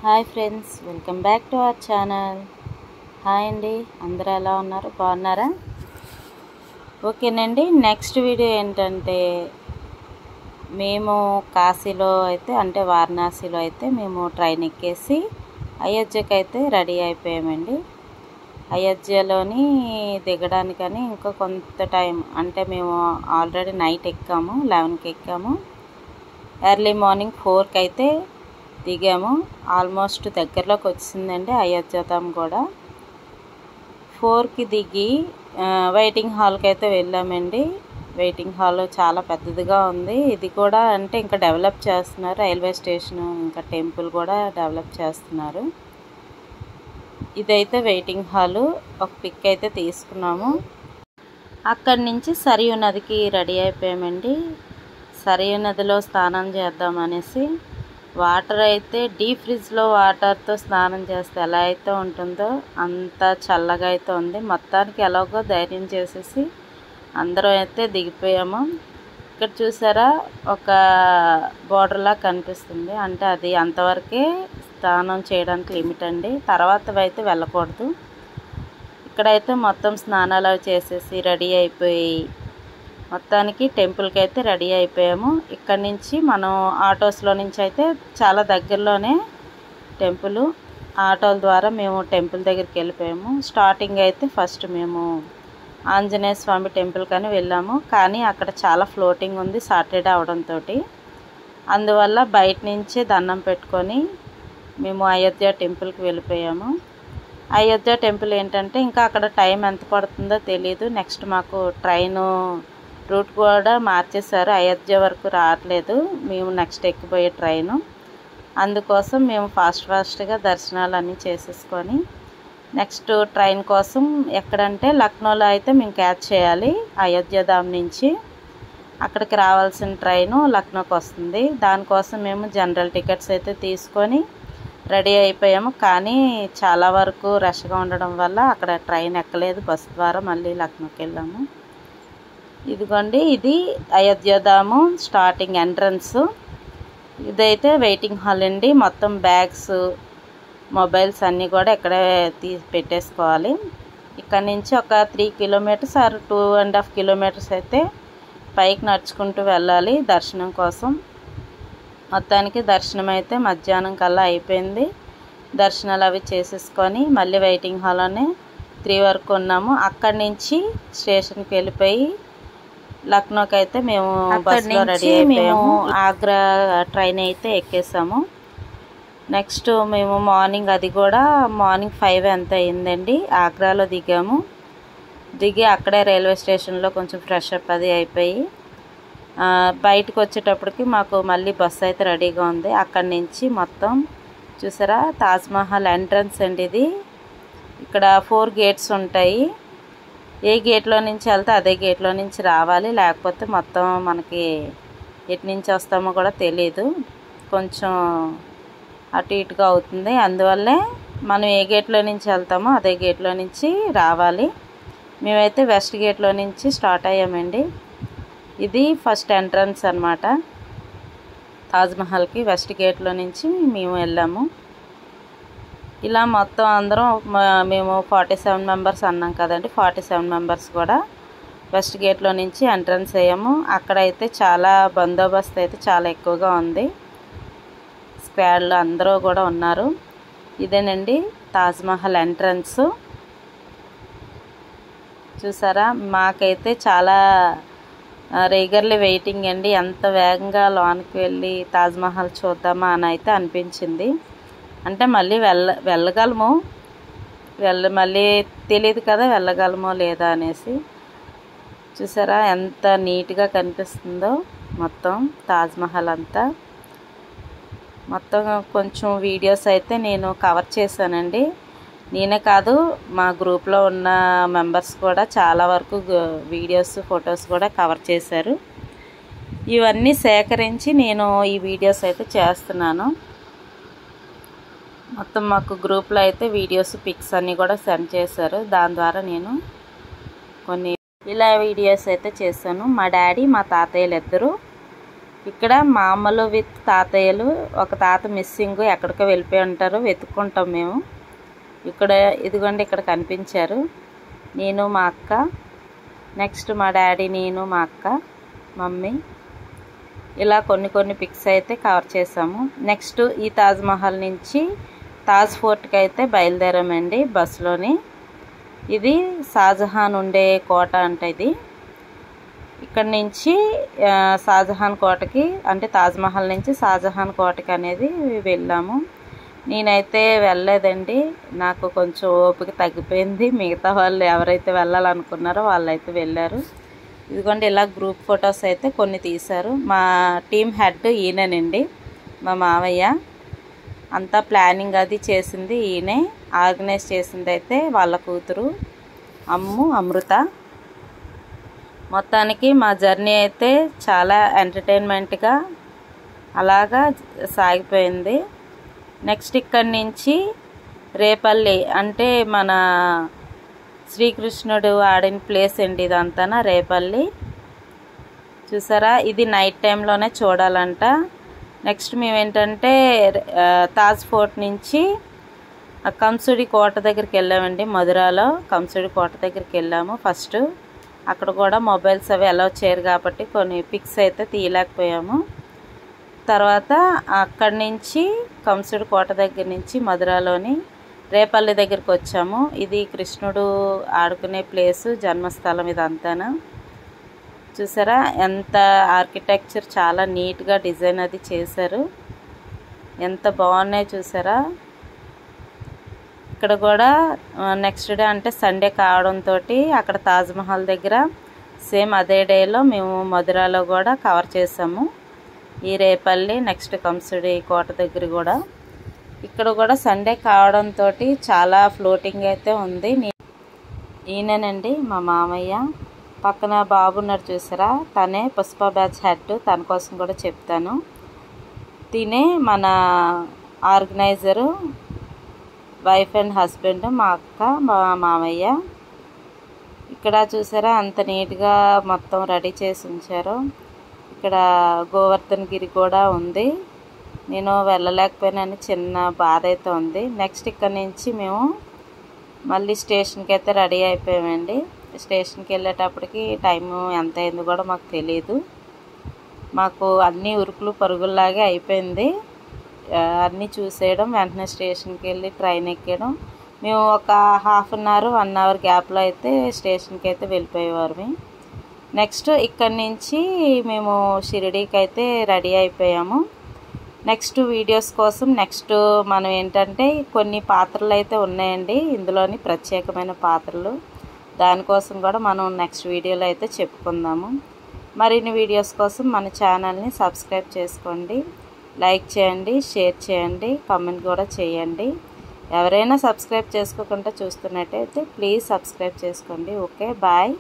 Hi friends, welcome back to our channel. Hi అండి, అందరూ ఎలా ఉన్నారు? బాగున్నారా? ఓకేనండి. నెక్స్ట్ వీడియో ఏంటంటే మేము కాశీలో అయితే అంటే వారణాసిలో అయితే మేము ట్రైన్ ఎక్కేసి అయోధ్యకి అయితే రెడీ అయిపోయామండి. అయోధ్యలోని దిగడానికని ఇంకా కొంత టైం అంటే మేము ఆల్రెడీ నైట్ ఎక్కాము, 11కి ఎక్కాము. ఎర్లీ మార్నింగ్ 4కి అయితే దిగాము. ఆల్మోస్ట్ దగ్గరలోకి వచ్చిందండి అయోధ్యధామ్ కూడా. 4కి దిగి వెయిటింగ్ హాల్కి అయితే వెళ్ళామండి. వెయిటింగ్ హాల్ చాలా పెద్దదిగా ఉంది. ఇది కూడా అంటే ఇంకా డెవలప్ చేస్తున్నారు. రైల్వే స్టేషన్ ఇంకా టెంపుల్ కూడా డెవలప్ చేస్తున్నారు. ఇదైతే వెయిటింగ్ హాలు. ఒక పిక్ అయితే తీసుకున్నాము. అక్కడి నుంచి సరియు నదికి రెడీ అయిపోయామండి. సరియు నదిలో స్నానం చేద్దాం అనేసి. వాటర్ అయితే డీప్ ఫ్రిడ్జ్లో వాటర్తో స్నానం చేస్తే ఎలా అయితే ఉంటుందో అంత చల్లగా అయితే ఉంది. మొత్తానికి ఎలాగో ధైర్యం చేసేసి అందరం అయితే దిగిపోయాము. ఇక్కడ చూసారా ఒక బోర్డర్లా కనిపిస్తుంది. అంటే అది అంతవరకే స్నానం చేయడానికి లిమిట్ అండి. తర్వాత అయితే వెళ్ళకూడదు. ఇక్కడైతే మొత్తం స్నానాలు చేసేసి రెడీ అయిపోయి మొత్తానికి టెంపుల్కి అయితే రెడీ అయిపోయాము. ఇక్కడ నుంచి మనం ఆటోస్లో నుంచి అయితే చాలా దగ్గరలోనే టెంపుల్. ఆటోల ద్వారా మేము టెంపుల్ దగ్గరికి వెళ్ళిపోయాము. స్టార్టింగ్ అయితే ఫస్ట్ మేము ఆంజనేయ స్వామి టెంపుల్ కానీ వెళ్ళాము. కానీ అక్కడ చాలా ఫ్లోటింగ్ ఉంది సాటర్డే అవడంతో. అందువల్ల బయట నుంచే దండం పెట్టుకొని మేము అయోధ్య టెంపుల్కి వెళ్ళిపోయాము. అయోధ్య టెంపుల్ ఏంటంటే ఇంకా అక్కడ టైం ఎంత పడుతుందో తెలియదు. నెక్స్ట్ మాకు ట్రైను రూట్ కూడా మార్చేశారు. అయోధ్య వరకు రావట్లేదు మేము నెక్స్ట్ ఎక్కిపోయే ట్రైను. అందుకోసం మేము ఫాస్ట్గా దర్శనాలు అన్నీ చేసేసుకొని నెక్స్ట్ ట్రైన్ కోసం ఎక్కడంటే లక్నోలో అయితే మేము క్యాచ్ చేయాలి. అయోధ్యధామ్ నుంచి అక్కడికి రావాల్సిన ట్రైను లక్నోకి వస్తుంది. దానికోసం మేము జనరల్ టికెట్స్ అయితే తీసుకొని రెడీ అయిపోయాము. కానీ చాలా వరకు రష్గా ఉండడం వల్ల అక్కడ ట్రైన్ ఎక్కలేదు. బస్ ద్వారా మళ్ళీ లక్నోకి వెళ్ళాము. ఇదిగోండి, ఇది అయోధ్యధాము స్టార్టింగ్ ఎంట్రన్స్. ఇదైతే వెయిటింగ్ హాల్ అండి. మొత్తం బ్యాగ్స్, మొబైల్స్ అన్నీ కూడా ఇక్కడే పెట్టేసుకోవాలి. ఇక్కడ నుంచి ఒక 3 కిలోమీటర్స్ ఆర్ 2.5 కిలోమీటర్స్ అయితే పైకి నడుచుకుంటూ వెళ్ళాలి దర్శనం కోసం. మొత్తానికి దర్శనం అయితే మధ్యాహ్నం కల్లా అయిపోయింది. దర్శనాలు అవి చేసేసుకొని మళ్ళీ వెయిటింగ్ హాల్లోనే 3 వరకు ఉన్నాము. అక్కడి నుంచి స్టేషన్కి వెళ్ళిపోయి లక్నోకి అయితే మేము బస్సులో రెడీ అయిపోయాము. ఆగ్రా ట్రైన్ అయితే ఎక్కేసాము. నెక్స్ట్ మేము మార్నింగ్ అది కూడా మార్నింగ్ 5 ఎంత అయిందండి. ఆగ్రాలో దిగాము. దిగి అక్కడే రైల్వే స్టేషన్లో కొంచెం ఫ్రెష్ అప్ అది అయిపోయి బయటకు వచ్చేటప్పటికి మాకు మళ్ళీ బస్సు అయితే రెడీగా ఉంది. అక్కడి నుంచి మొత్తం చూసారా తాజ్మహల్ ఎంట్రన్స్ అండి ఇది. ఇక్కడ 4 గేట్స్ ఉంటాయి. ఏ గేట్లో నుంచి వెళ్తే అదే గేట్లో నుంచి రావాలి. లేకపోతే మొత్తం మనకి ఎటు నుంచి వస్తామో కూడా తెలియదు. కొంచెం అటు ఇటుగా అవుతుంది. అందువల్లే మనం ఏ గేట్లో నుంచి వెళ్తామో అదే గేట్లో నుంచి రావాలి. మేమైతే వెస్ట్ గేట్లో నుంచి స్టార్ట్ అయ్యామండి. ఇది ఫస్ట్ ఎంట్రన్స్ అన్నమాట తాజ్మహల్కి. వెస్ట్ గేట్లో నుంచి మేము వెళ్ళాము. ఇలా మొత్తం అందరం మేము 47 మెంబర్స్ అన్నాం కదండి. 47 మెంబర్స్ కూడా వెస్ట్ గేట్లో నుంచి ఎంట్రన్స్ అయ్యాము. అక్కడైతే చాలా బందోబస్తు అయితే చాలా ఎక్కువగా ఉంది. స్క్వాడ్లు అందరూ కూడా ఉన్నారు. ఇదేనండి తాజ్మహల్ ఎంట్రన్స్. చూసారా మాకైతే చాలా రెగ్యులర్లీ వెయిటింగ్ అండి. ఎంత వేగంగా లోనికి వెళ్ళి తాజ్మహల్ చూద్దామా అని అయితే అనిపించింది. అంటే మళ్ళీ వెళ్ళగలము, మళ్ళీ తెలియదు కదా వెళ్ళగలమో లేదా అనేసి. చూసారా ఎంత నీట్గా కనిపిస్తుందో మొత్తం తాజ్మహల్ అంతా. మొత్తం కొంచెం వీడియోస్ అయితే నేను కవర్ చేశానండి. నేనే కాదు మా గ్రూప్లో ఉన్న మెంబర్స్ కూడా చాలా వరకు వీడియోస్, ఫొటోస్ కూడా కవర్ చేశారు. ఇవన్నీ సేకరించి నేను ఈ వీడియోస్ అయితే చేస్తున్నాను. మొత్తం మాకు గ్రూప్లో అయితే వీడియోస్, పిక్స్ అన్నీ కూడా సెండ్ చేశారు. దాని ద్వారా నేను కొన్ని ఇలా వీడియోస్ అయితే చేశాను. మా డాడీ, మా తాతయ్యలు ఇద్దరు ఇక్కడ మా అమ్మలు విత్ తాతయ్యలు, ఒక తాత మిస్సింగ్, ఎక్కడికో వెళ్ళిపోయి ఉంటారు, వెతుక్కుంటాం మేము. ఇక్కడ ఇదిగోండి ఇక్కడ కనిపించారు, నేను మా అక్క, నెక్స్ట్ మా డాడీ, నేను మా అక్క, మమ్మీ. ఇలా కొన్ని పిక్స్ అయితే కవర్ చేసాము. నెక్స్ట్ ఈ తాజ్మహల్ నుంచి తాజ్ ఫోర్ట్కి అయితే బయలుదేరామండి బస్సులోని. ఇది షాజహాన్ ఉండే కోట అంట. ఇది ఇక్కడ నుంచి షాజహాన్ కోటకి, అంటే తాజ్మహల్ నుంచి షాజహాన్ కోటకి అనేది వెళ్ళాము. నేనైతే వెళ్ళలేదండి, నాకు కొంచెం ఓపిక తగ్గిపోయింది. మిగతా వాళ్ళు ఎవరైతే వెళ్ళాలనుకున్నారో వాళ్ళైతే వెళ్ళారు. ఇదిగోండి ఇలా గ్రూప్ ఫొటోస్ అయితే కొన్ని తీశారు. మా టీం హెడ్ ఈయనేనండి, మా మావయ్య. అంతా ప్లానింగ్ అది చేసింది ఈయనే, ఆర్గనైజ్ చేసింది అయితే వాళ్ళ కూతురు అమృత. మొత్తానికి మా జర్నీ అయితే చాలా ఎంటర్టైన్మెంట్గా అలాగా సాగిపోయింది. నెక్స్ట్ ఇక్కడి నుంచి రేపల్లి, అంటే మన శ్రీకృష్ణుడు ఆడిన ప్లేస్ అండి ఇదంతా రేపల్లి. చూసారా, ఇది నైట్ టైంలోనే చూడాలంట. నెక్స్ట్ మేమేంటంటే తాజ్ ఫోర్ట్ నుంచి కంసుడి కోట దగ్గరికి వెళ్ళామండి. మధురాలో కంసుడి కోట దగ్గరికి వెళ్ళాము ఫస్ట్. అక్కడ కూడా మొబైల్స్ అవి అలౌ చేయరు కాబట్టి కొన్ని పిక్స్ అయితే తీయలేకపోయాము. తర్వాత అక్కడి నుంచి కంసుడి కోట దగ్గర నుంచి మధురాలోని రేపల్లి దగ్గరికి వచ్చాము. ఇది కృష్ణుడు ఆడుకునే ప్లేసు, జన్మస్థలం ఇదంతాను. చూసారా ఎంత ఆర్కిటెక్చర్, చాలా నీట్గా డిజైన్ అది చేశారు, ఎంత బాగున్నాయి చూసారా. ఇక్కడ కూడా నెక్స్ట్ డే అంటే సండే కావడంతో అక్కడ తాజ్మహల్ దగ్గర సేమ్ అదే డేలో మేము మధురాలో కూడా కవర్ చేసాము. ఈ రేపల్లి, నెక్స్ట్ కంసుడి కోట దగ్గర కూడా. ఇక్కడ కూడా సండే కావడంతో చాలా ఫ్లోటింగ్ అయితే ఉంది. ఈయనేనండి మా మామయ్య. పక్కన బాబు ఉన్నాడు చూసారా, తనే పుష్ప బ్యాచ్ హెడ్, తన కోసం కూడా చెప్తాను. తినే మన ఆర్గనైజరు, వైఫ్ అండ్ హస్బెండ్, మా అక్క, మా మామయ్య. ఇక్కడ చూసారా అంత నీట్గా మొత్తం రెడీ చేసి ఉంచారు. ఇక్కడ గోవర్ధన్ గిరి కూడా ఉంది. నేను వెళ్ళలేకపోయినాను, చిన్న బాధ అయితే ఉంది. నెక్స్ట్ ఇక్కడ నుంచి మేము మళ్ళీ స్టేషన్కి అయితే రెడీ అయిపోయామండి. స్టేషన్కి వెళ్ళేటప్పటికి టైము ఎంత అయింది కూడా మాకు తెలియదు. మాకు అన్నీ ఉరుకులు పరుగుల్లాగే అయిపోయింది. అన్నీ చూసేయడం, వెంటనే స్టేషన్కి వెళ్ళి ట్రైన్ ఎక్కడం. మేము ఒక ½ 1 అవర్ గ్యాప్లో అయితే స్టేషన్కి అయితే వెళ్ళిపోయేవారు. నెక్స్ట్ ఇక్కడి నుంచి మేము షిరిడీకి అయితే రెడీ అయిపోయాము. నెక్స్ట్ వీడియోస్ కోసం నెక్స్ట్ మనం ఏంటంటే కొన్ని పాత్రలు అయితే ఉన్నాయండి ఇందులోని, ప్రత్యేకమైన పాత్రలు. దానికోసం కూడా మనం నెక్స్ట్ వీడియోలో అయితే చెప్పుకుందాము. మరిన్ని వీడియోస్ కోసం మన ఛానల్ని సబ్స్క్రైబ్ చేసుకోండి, లైక్ చేయండి, షేర్ చేయండి, కామెంట్ కూడా చేయండి. ఎవరైనా సబ్స్క్రైబ్ చేసుకోకుండా చూస్తున్నట్టయితే ప్లీజ్ సబ్స్క్రైబ్ చేసుకోండి. Okay, bye.